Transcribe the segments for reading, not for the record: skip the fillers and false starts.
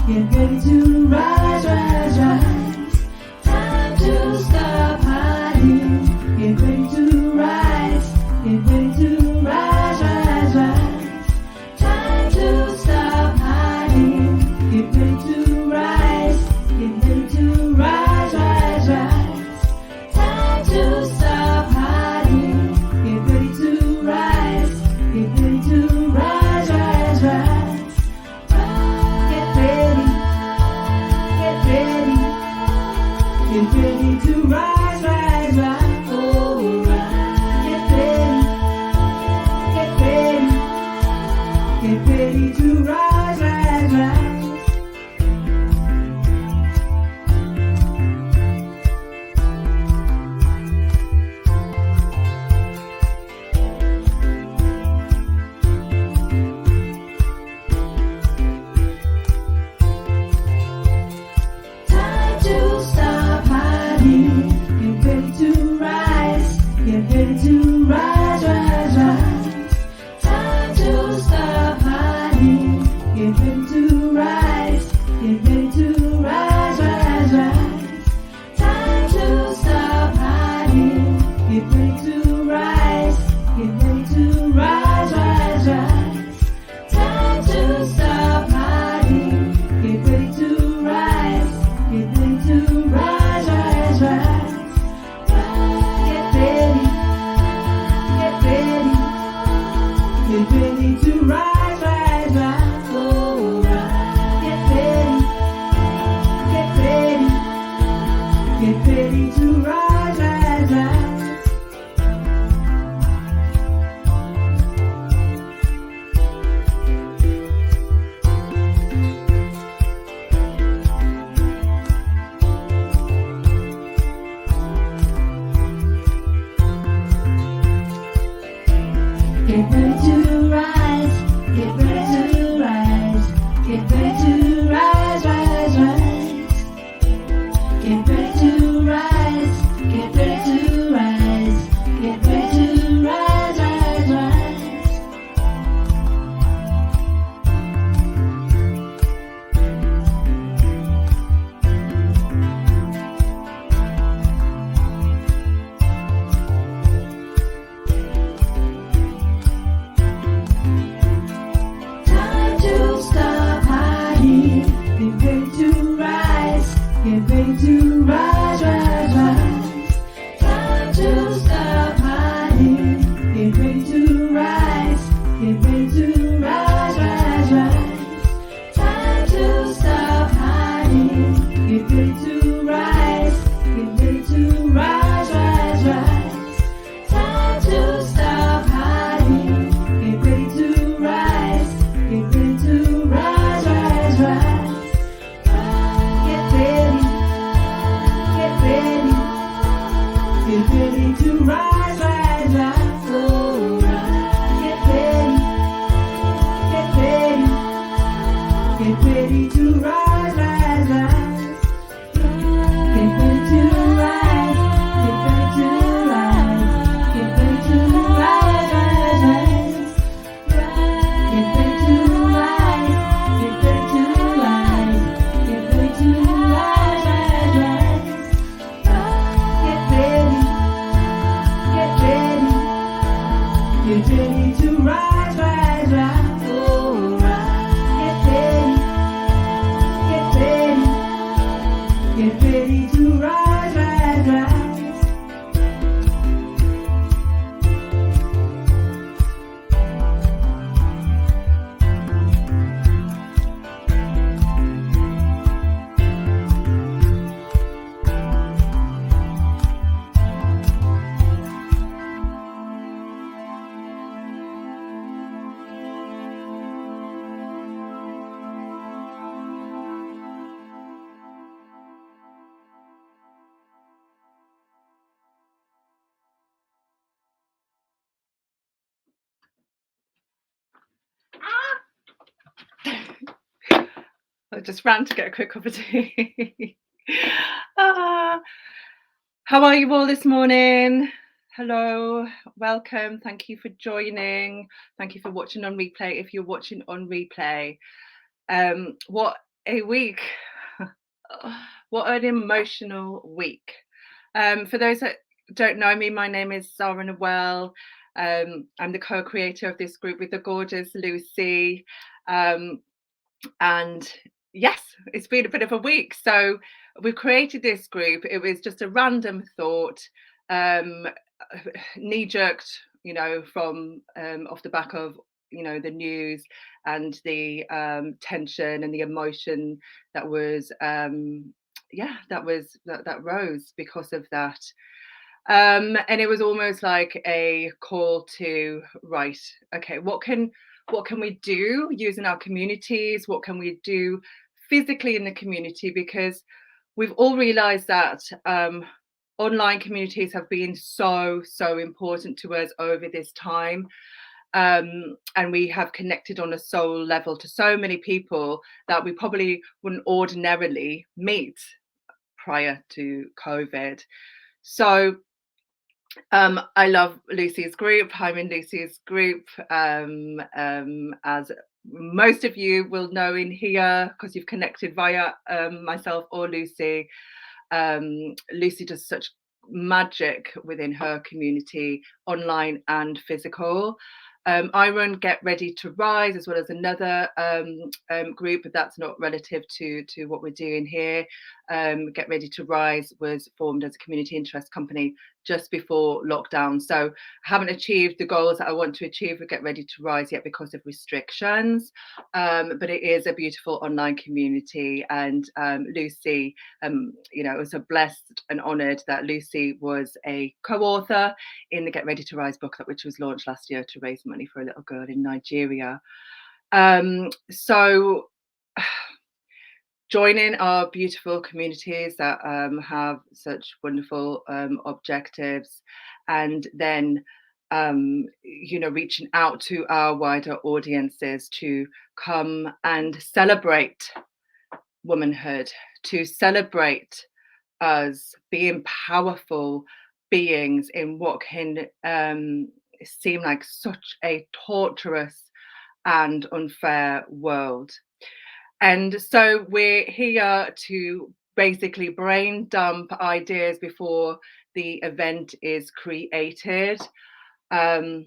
Get ready to rise, rise, rise. Time to stop hiding. Get ready to rise. Get ready to rise, rise, rise. Time to stop hiding. Get ready to rise. Get ready to rise, rise, rise. Time to stop hiding. Get ready to rise. Get ready to rise, rise, rise. Get ready. Get ready. Get ready to rise, rise, rise. Oh, rise. Get ready. Get ready. Get ready to rise, rise, rise. Time to stop hiding. Get ready to rise. Get ready to rise, rise, rise. Time to stop hiding. Get ready to rise. Get ready to rise, rise, rise. Time to stop hiding. Get ready to rise. Get ready to rise, rise, rise. Time to stop hiding. Get ready to rise. Get ready to rise, rise, rise. Get ready. Get ready. Get ready to rise, rise, rise. Oh, rise. Get ready. Get ready. Get ready to rise, rise, rise. Get ready to rise. Get ready to rise. Get ready to rise, rise, rise. Get ready to rise. Get ready to rise. Get ready to rise, rise, rise. Time to stop hiding. Get ready to rise. Get ready to rise, rise, rise. Time to stop hiding. Get ready to rise. Get ready to rise, rise, rise. Time to stop hiding. Get ready to rise. Get ready to rise, rise, rise. Time to stop hiding. Get ready to rise. Get ready to rise, rise, rise. Get ready. Get ready. Get ready to rise, rise, rise. Oh, rise. Get ready. Get ready. Get ready to rise, rise, rise. Get ready to rise. Get ready to rise. Get ready to rise, rise, rise. Get ready to rise. Get ready to rise. Get ready to rise, rise, rise. Get ready. Get ready. Get ready to rise, rise, rise. Oh, rise. Get ready. Get ready. Get ready to rise, rise, rise. I just ran to get a quick cup of tea. Ah, how are you all this morning? Hello, welcome. Thank you for joining. Thank you for watching on replay. If you're watching on replay, what a week. What an emotional week. For those that don't know me, my name is Sarah Noel. I'm the co-creator of this group with the gorgeous Lucy. Um, and yes, it's been a bit of a week. So we've created this group. It was just a random thought, um, knee jerked, from off the back of the news and the tension and the emotion that was that rose because of that. And it was almost like a call to, right, okay, what can we do using our communities? What can we do physically in the community? Because we've all realized that online communities have been so important to us over this time. And we have connected on a soul level to so many people that we probably wouldn't ordinarily meet prior to COVID. So I love Lucy's group. I'm in Lucy's group, as most of you will know in here because you've connected via myself or Lucy. Lucy does such magic within her community, online and physical. I run Get Ready to Rise as well as another group, but that's not relative to what we're doing here. Get Ready to Rise was formed as a community interest company just before lockdown. So I haven't achieved the goals that I want to achieve with Get Ready to Rise yet because of restrictions. But it is a beautiful online community. And Lucy, it was so blessed and honoured that Lucy was a co-author in the Get Ready to Rise book, which was launched last year to raise money for a little girl in Nigeria. So joining our beautiful communities that have such wonderful objectives, and then reaching out to our wider audiences to come and celebrate womanhood, to celebrate us being powerful beings in what can seem like such a torturous and unfair world. And so we're here to basically brain dump ideas before the event is created. I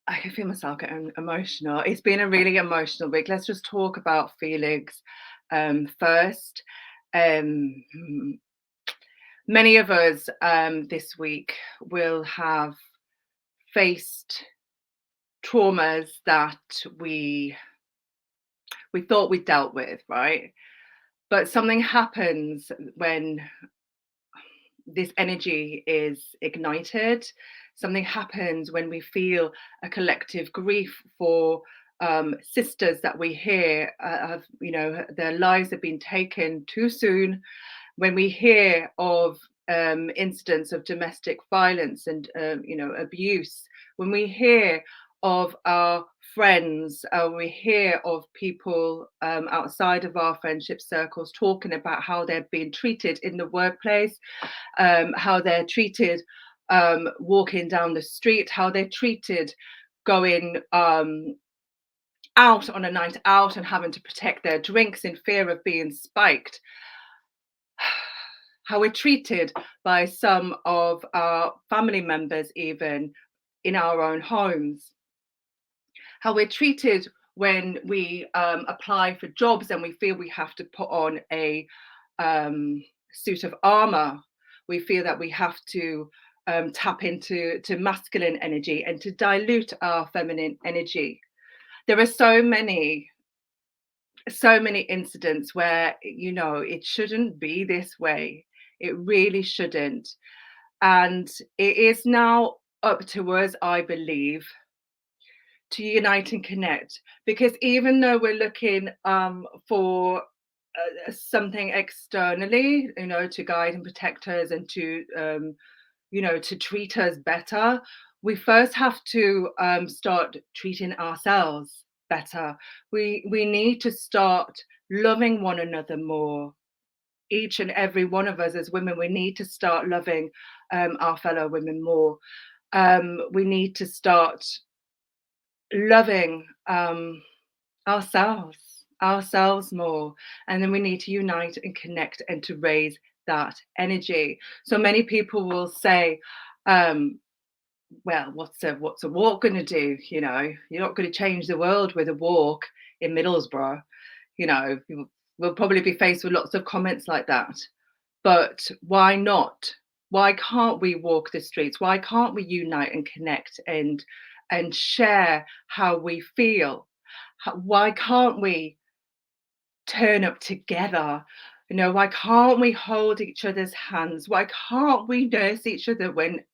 can feel myself getting emotional. It's been a really emotional week. Let's just talk about feelings first. Um, Many of us this week will have faced traumas that we thought we dealt with, right? But something happens when this energy is ignited. Something happens when we feel a collective grief for sisters that we hear their lives have been taken too soon. When we hear of incidents of domestic violence and abuse, when we hear of our friends, we hear of people outside of our friendship circles talking about how they're being treated in the workplace, how they're treated walking down the street, how they're treated going out on a night out and having to protect their drinks in fear of being spiked. How we're treated by some of our family members, even in our own homes. How we're treated when we apply for jobs and we feel we have to put on a suit of armor. We feel that we have to tap into masculine energy and to dilute our feminine energy. There are so many incidents where it shouldn't be this way. It really shouldn't. And it is now up to us, I believe, to unite and connect. Because even though we're looking for something externally, to guide and protect us and to, to treat us better, we first have to start treating ourselves better. We need to start loving one another more. Each and every one of us as women, we need to start loving our fellow women more. We need to start loving ourselves. ourselves more, and then we need to unite and connect and to raise that energy. So many people will say, well, what's a walk going to do? You know, you're not going to change the world with a walk in Middlesbrough. You know, we'll probably be faced with lots of comments like that. But why not? Why can't we walk the streets? Why can't we unite and connect and share how we feel? Why can't we turn up together? You know, why can't we hold each other's hands? Why can't we nurse each other when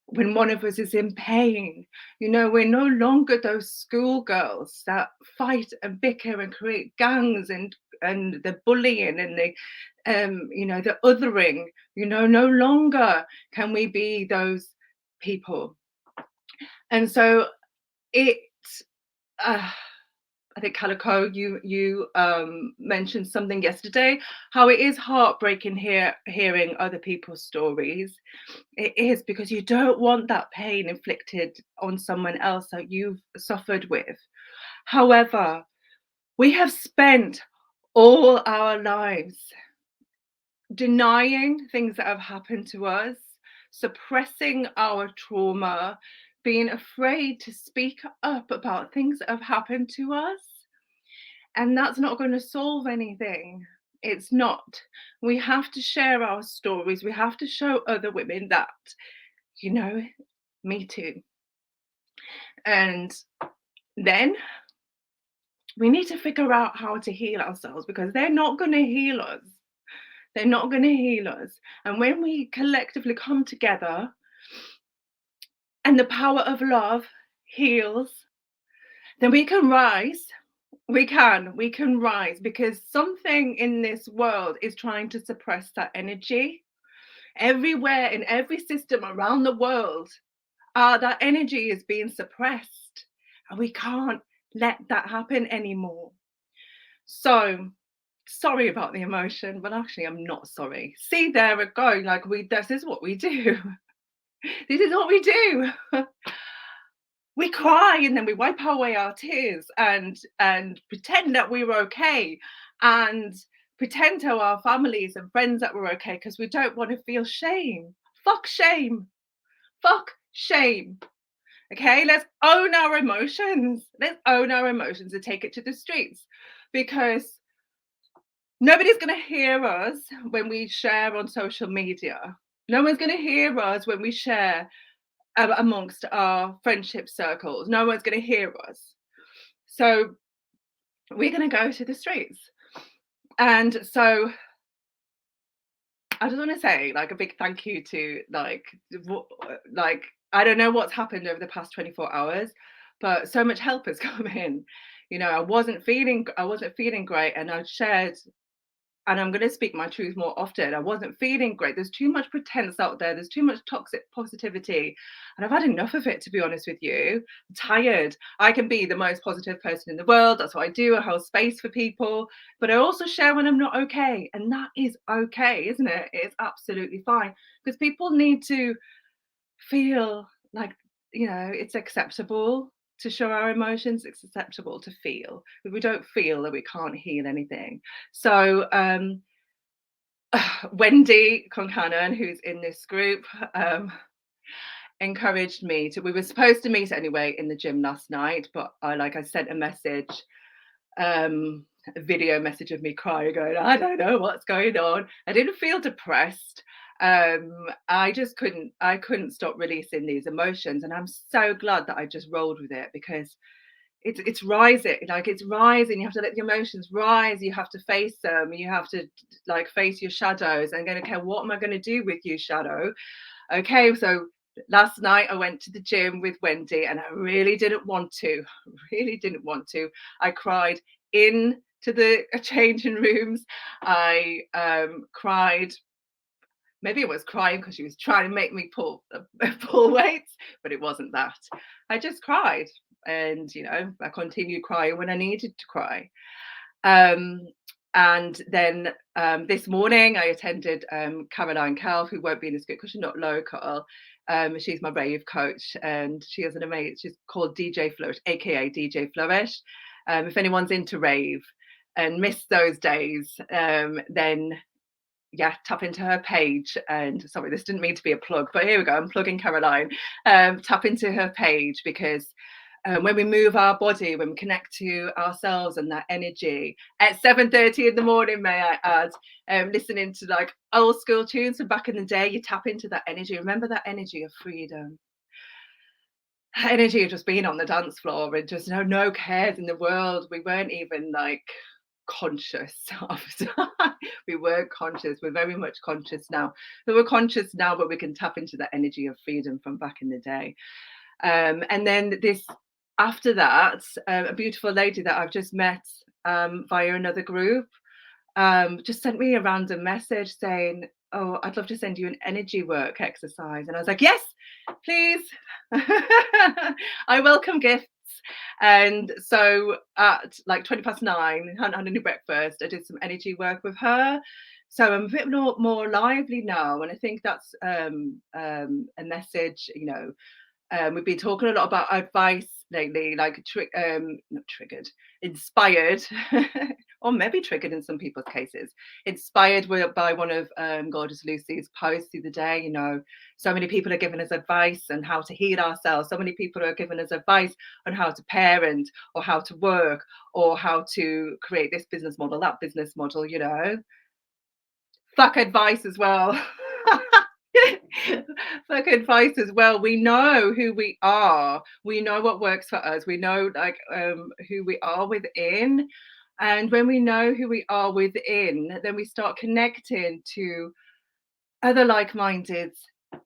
one of us is in pain? You know, we're no longer those schoolgirls that fight and bicker and create gangs and the bullying and the you know, the othering. You know, no longer can we be those people. And so it uh, I think Calico, you mentioned something yesterday, how it is heartbreaking hearing other people's stories. It is, because you don't want that pain inflicted on someone else that you've suffered with. However, we have spent all our lives denying things that have happened to us, suppressing our trauma, being afraid to speak up about things that have happened to us. And that's not going to solve anything. It's not. We have to share our stories. We have to show other women that, you know, me too. And then we need to figure out how to heal ourselves, because they're not going to heal us. They're not going to heal us. And when we collectively come together and the power of love heals, then we can rise. We can rise, because something in this world is trying to suppress that energy. Everywhere in every system around the world, that energy is being suppressed, and we can't let that happen anymore. So sorry about the emotion, but actually I'm not sorry. See, there we go. Like, this is what we do. This is what we do. We cry and then we wipe away our tears and pretend that we were okay, and pretend to our families and friends that we're okay, because we don't want to feel shame. Fuck shame. Fuck shame. Okay, let's own our emotions. Let's own our emotions and take it to the streets, because nobody's going to hear us when we share on social media. No one's going to hear us when we share amongst our friendship circles. No one's going to hear us. So we're going to go to the streets. And so I just want to say, like, a big thank you to like I don't know what's happened over the past 24 hours, but so much help has come in. You know, I wasn't feeling great, and I shared, and I'm going to speak my truth more often. I wasn't feeling great. There's too much pretense out there. There's too much toxic positivity. And I've had enough of it, to be honest with you. I'm tired. I can be the most positive person in the world. That's what I do. I hold space for people. But I also share when I'm not okay. And that is okay, isn't it? It's absolutely fine. Because people need to feel like, you know, it's acceptable to show our emotions. It's acceptable to feel. If we don't feel, that we can't heal anything. So Wendy Concannon, who's in this group, encouraged me to. We were supposed to meet anyway in the gym last night, but I sent a message, a video message of me crying, going, I don't know what's going on. I didn't feel depressed. I just couldn't stop releasing these emotions, and I'm so glad that I just rolled with it, because it's rising. Like, it's rising. You have to let the emotions rise. You have to face them. You have to like face your shadows and go, okay, what am I going to do with you, shadow? Okay, so last night I went to the gym with Wendy, and I really didn't want to. I cried in to the changing rooms. I cried. Maybe it was crying because she was trying to make me pull weights, but it wasn't that. I just cried, and you know, I continued crying when I needed to cry. And then this morning I attended Caroline Calf, who won't be in this group because she's not local. She's my rave coach, and she has an amazing. She's called DJ Flourish, aka DJ Flourish. If anyone's into rave and missed those days, then yeah, tap into her page. And sorry, this didn't mean to be a plug, but here we go. I'm plugging Caroline. Tap into her page because when we move our body, when we connect to ourselves and that energy at 7:30 in the morning, may I add, listening to like old school tunes from back in the day, you tap into that energy. Remember that energy of freedom, energy of just being on the dance floor and just no cares in the world. We weren't even like conscious of we weren't conscious. We're very much conscious now. So we're conscious now, but we can tap into that energy of freedom from back in the day. And then this after that, a beautiful lady that I've just met via another group just sent me a random message saying, "Oh, I'd love to send you an energy work exercise." And I was like, "Yes, please." I welcome gifts. And so at like 9:20, hadn't had any breakfast, I did some energy work with her. So I'm a bit more lively now. And I think that's a message, you know, we've been talking a lot about advice lately, like not triggered, inspired, or maybe triggered in some people's cases. Inspired by one of Gorgeous Lucy's posts the other day. You know, so many people are giving us advice on how to heal ourselves. So many people are giving us advice on how to parent, or how to work, or how to create this business model, that business model. You know, fuck advice as well. Fuck advice as well. We know who we are. We know what works for us. We know like who we are within. And when we know who we are within, then we start connecting to other like-minded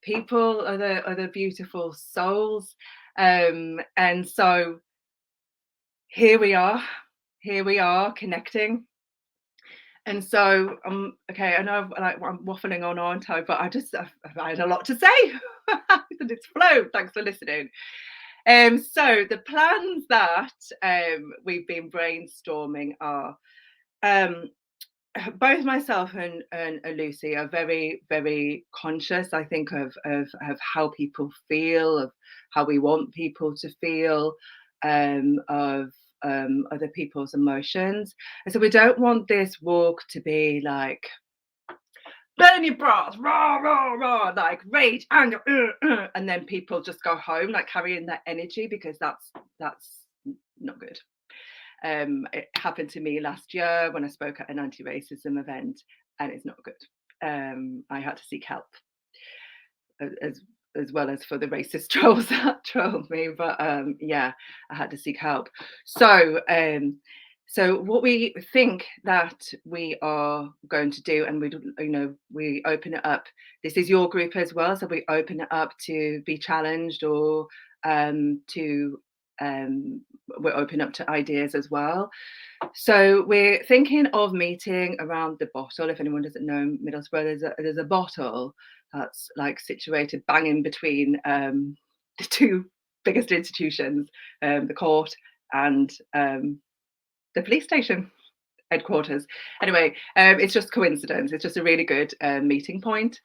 people, other beautiful souls. And so here we are. Here we are connecting. And so, okay, I know I'm waffling on, aren't I? But I had a lot to say. And it's flow. Thanks for listening. So the plans that we've been brainstorming are both myself and Lucy are very, very conscious, I think, of how people feel, of how we want people to feel, of other people's emotions. And so we don't want this walk to be like burn your bras, rah, rah, rah, like rage, anger, and then people just go home like carrying that energy, because that's not good. It happened to me last year when I spoke at an anti-racism event, and it's not good. I had to seek help, as as well as for the racist trolls that trolled me. But yeah, I had to seek help. So so what we think that we are going to do, and we open it up. This is your group as well, so we open it up to be challenged, or to we're open up to ideas as well. So we're thinking of meeting around the bottle. If anyone doesn't know Middlesbrough, there's a bottle that's like situated bang in between the two biggest institutions, the court and the police station headquarters. Anyway, it's just coincidence. It's just a really good meeting point.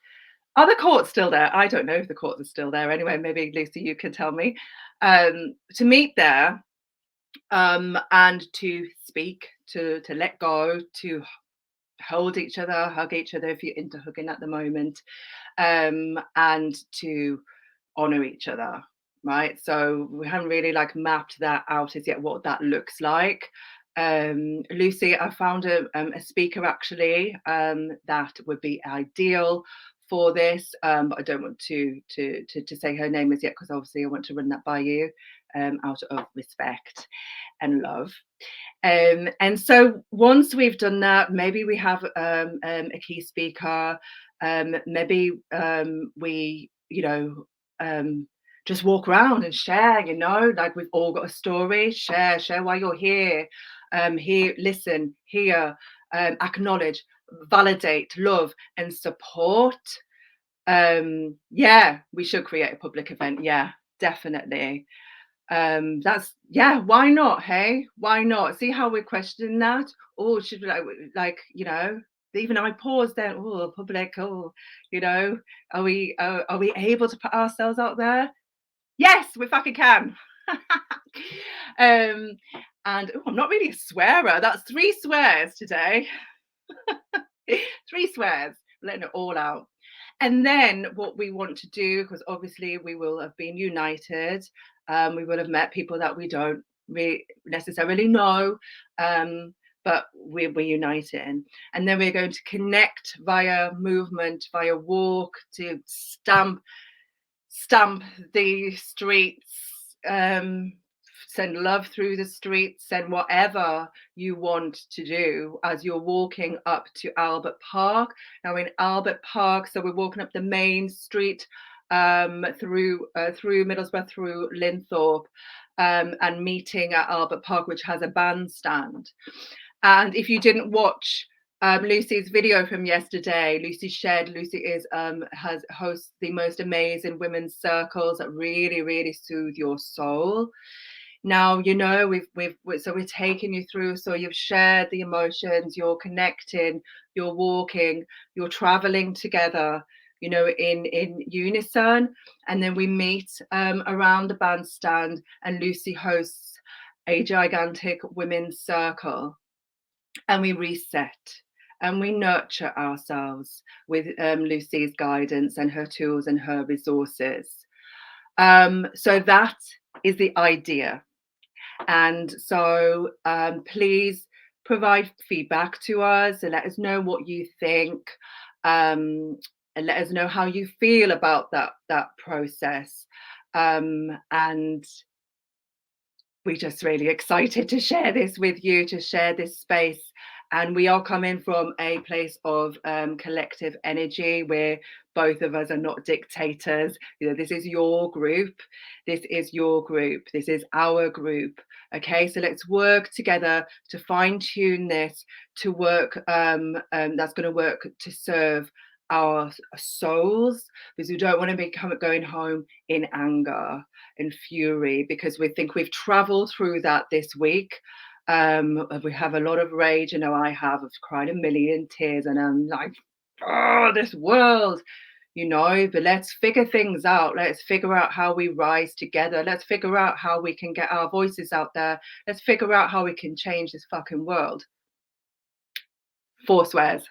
Are the courts still there? I don't know if the courts are still there. Anyway, maybe Lucy, you can tell me. To meet there, and to speak, to let go, to hold each other, hug each other if you're into hugging at the moment, and to honor each other, right? So we haven't really like mapped that out as yet, what that looks like. Lucy, I found a speaker actually that would be ideal for this, but I don't want to say her name as yet, because obviously I want to run that by you out of respect and love. And so once we've done that, maybe we have a key speaker, maybe we, just walk around and share, like we've all got a story, share why you're here, here, listen, hear, acknowledge, validate, love, and support. Yeah, we should create a public event. Yeah, definitely. That's, yeah, why not? Hey, why not? See how we're questioning that? Oh, should we like even I paused then. Oh, public. Oh, are we able to put ourselves out there? Yes, we fucking can. um, and I'm not really a swearer. That's 3 swears today. 3 swears, letting it all out. And then what we want to do, because obviously we will have been united, we will have met people that we don't necessarily know, but we're uniting. And then we're going to connect via movement, via walk, to stamp the streets, send love through the streets, send whatever you want to do as you're walking up to Albert Park. Now in Albert Park, so we're walking up the main street, through Middlesbrough, through Linthorpe, and meeting at Albert Park, which has a bandstand. And if you didn't watch Lucy's video from yesterday, Lucy is has hosts the most amazing women's circles that really soothe your soul. Now you know so we're taking you through, so you've shared the emotions, you're connecting, you're walking, you're traveling together, you know, in unison. And then we meet around the bandstand, and Lucy hosts a gigantic women's circle, and we reset and we nurture ourselves with Lucy's guidance and her tools and her resources. So that is the idea. And so please provide feedback to us and let us know what you think, and let us know how you feel about that process. And we're just really excited to share this with you, to share this space. And we are coming from a place of collective energy, where both of us are not dictators. You know, this is your group. This is your group. This is our group. Okay, so let's work together to fine tune this, to work, that's going to work to serve our souls, because we don't want to be going home in anger and fury, because we think we've traveled through that this week. We have a lot of rage. I know I have. I've cried a million tears, and I'm like, oh, this world, you know. But let's figure things out. Let's figure out how we rise together. Let's figure out how we can get our voices out there. Let's figure out how we can change this fucking world. 4 swears.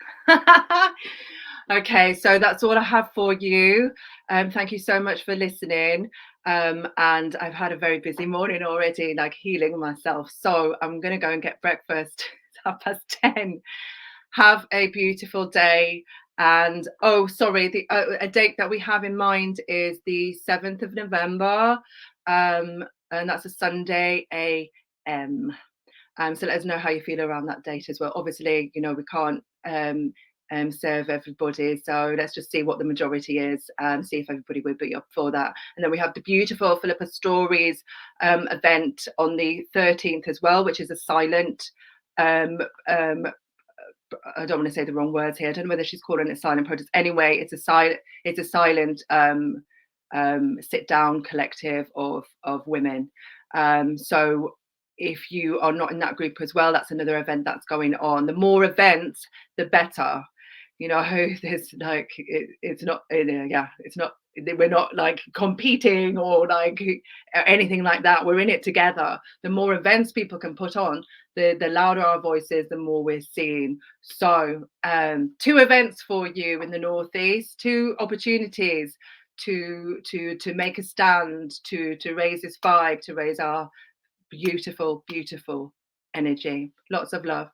Okay, so that's all I have for you. Thank you so much for listening. And I've had a very busy morning already, like healing myself. So I'm going to go and get breakfast. It's 10:30. Have a beautiful day. And oh, sorry, a date that we have in mind is the 7th of November. And that's a Sunday AM. So let us know how you feel around that date as well. Obviously, you know, we can't serve everybody, so let's just see what the majority is, see if everybody would be up for that. And then we have the beautiful Philippa Stories event on the 13th as well, which is a silent, I don't want to say the wrong words here, I don't know whether she's calling it silent protest. Anyway, it's a silent sit down collective of women. So if you are not in that group as well, that's another event that's going on. The more events, the better. You know, there's like it's not, yeah, it's not. We're not like competing or like anything like that. We're in it together. The more events people can put on, the louder our voices, the more we're seen. So 2 events for you in the Northeast, 2 opportunities to make a stand, to raise this vibe, to raise our beautiful energy. Lots of love.